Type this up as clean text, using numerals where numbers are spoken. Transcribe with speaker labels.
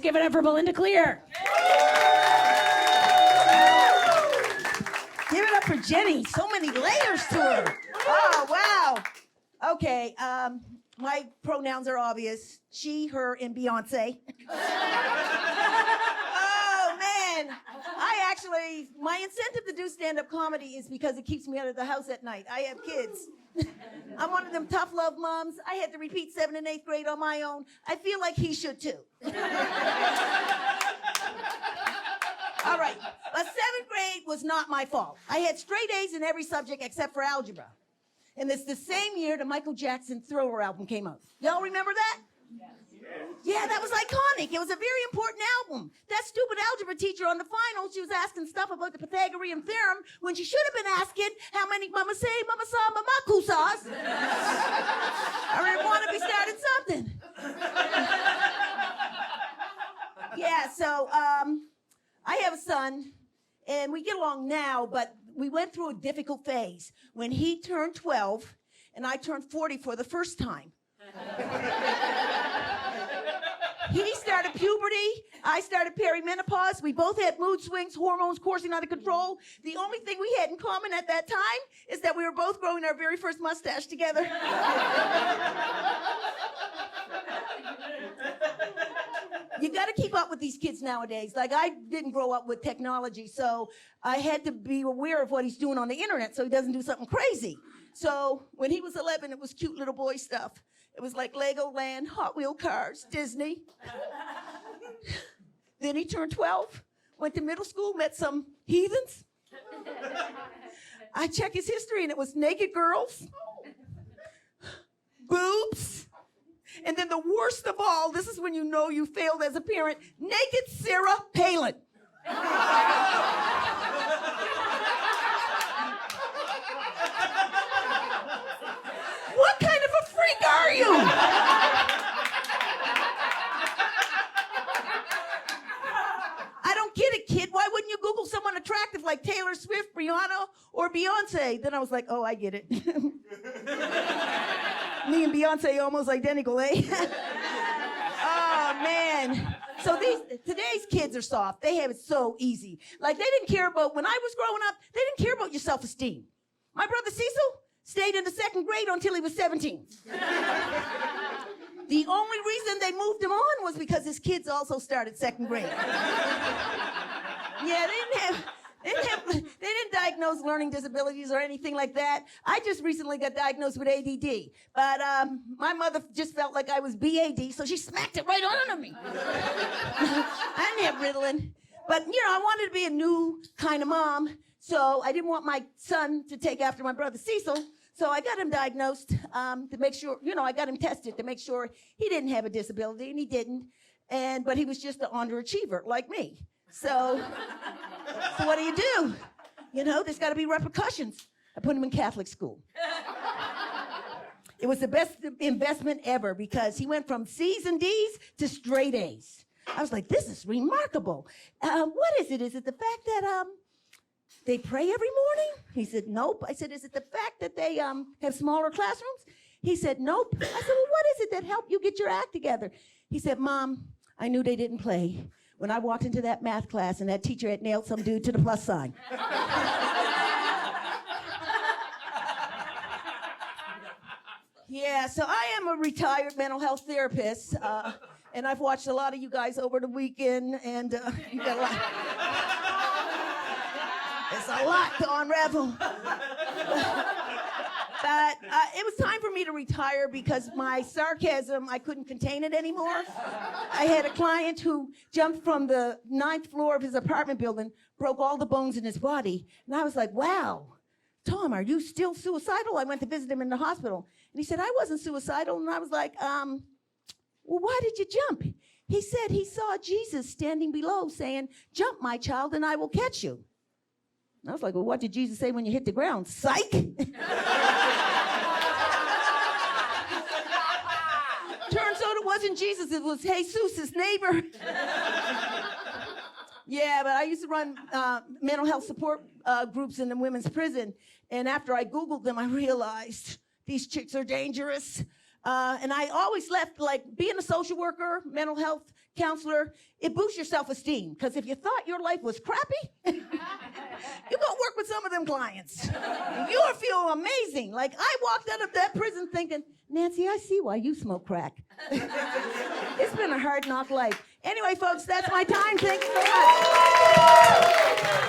Speaker 1: Give it up for Belinda Clear.
Speaker 2: Give it up for Jenny. So many layers to her. Oh, wow. Okay, my pronouns are obvious. She, her, and Beyonce. Oh, man. My incentive to do stand-up comedy is because it keeps me out of the house at night. I have kids. I'm one of them tough love moms. I had to repeat 7th and 8th grade on my own. I feel like he should too. All right, but 7th grade was not my fault. I had straight A's in every subject except for algebra. And it's the same year the Michael Jackson Thriller album came out. Y'all remember that? Yeah, that was iconic. It was a very important album. That stupid algebra teacher on the finals, she was asking stuff about the Pythagorean theorem when she should have been asking how many mama say, mama saw, mama kusas. I really want to be starting something. Yeah, so I have a son, and we get along now, but we went through a difficult phase when he turned 12 and I turned 40 for the first time. He started puberty, I started perimenopause. We both had mood swings, hormones coursing out of control. The only thing we had in common at that time is that we were both growing our very first mustache together. You got to keep up with these kids nowadays. Like, I didn't grow up with technology, so I had to be aware of what he's doing on the internet so he doesn't do something crazy. So when he was 11, it was cute little boy stuff. It was like Legoland, Hot Wheel cars, Disney. Then he turned 12, went to middle school, met some heathens. I checked his history, and it was naked girls, boobs, and then the worst of all, this is when you know you failed as a parent, naked Sarah Palin. What kind of a freak are you? I don't get it, kid. Why wouldn't you Google someone attractive like Taylor Swift, Rihanna, or Beyonce? Then I was like, oh, I get it. Me and Beyonce almost identical, eh? Oh, man. So today's kids are soft. They have it so easy. Like, they didn't care about, when I was growing up, they didn't care about your self-esteem. My brother Cecil stayed in the 2nd grade until he was 17. The only reason they moved him on was because his kids also started 2nd grade. Yeah, they didn't diagnose learning disabilities or anything like that. I just recently got diagnosed with ADD. But my mother just felt like I was BAD, so she smacked it right onto me. I didn't have Ritalin. But, you know, I wanted to be a new kind of mom, so I didn't want my son to take after my brother Cecil. So I got him diagnosed to make sure, you know, I got him tested to make sure he didn't have a disability, and he didn't. But he was just an underachiever like me. So what do? You know, there's got to be repercussions. I put him in Catholic school. It was the best investment ever because he went from C's and D's to straight A's. I was like, this is remarkable. What is it? Is it the fact that they pray every morning? He said, nope. I said, is it the fact that they have smaller classrooms? He said, nope. I said, well, what is it that helped you get your act together? He said, Mom, I knew they didn't play when I walked into that math class and that teacher had nailed some dude to the plus sign. Yeah, so I am a retired mental health therapist, and I've watched a lot of you guys over the weekend, and you got a lot. It's a lot to unravel. But it was time for me to retire because my sarcasm, I couldn't contain it anymore. I had a client who jumped from the 9th floor of his apartment building, broke all the bones in his body. And I was like, wow, Tom, are you still suicidal? I went to visit him in the hospital. And he said, I wasn't suicidal. And I was like, well, why did you jump? He said he saw Jesus standing below saying, jump, my child, and I will catch you. And I was like, well, what did Jesus say when you hit the ground? Psych! Turns out it wasn't Jesus, it was Jesus, his neighbor. Yeah, but I used to run mental health support groups in the women's prison, and after I Googled them, I realized these chicks are dangerous. And I always left, like, being a social worker, mental health counselor, it boosts your self-esteem. Because if you thought your life was crappy, you go work with some of them clients. You'll feel amazing. Like, I walked out of that prison thinking, Nancy, I see why you smoke crack. It's been a hard knock life. Anyway, folks, that's my time. Thank you very much.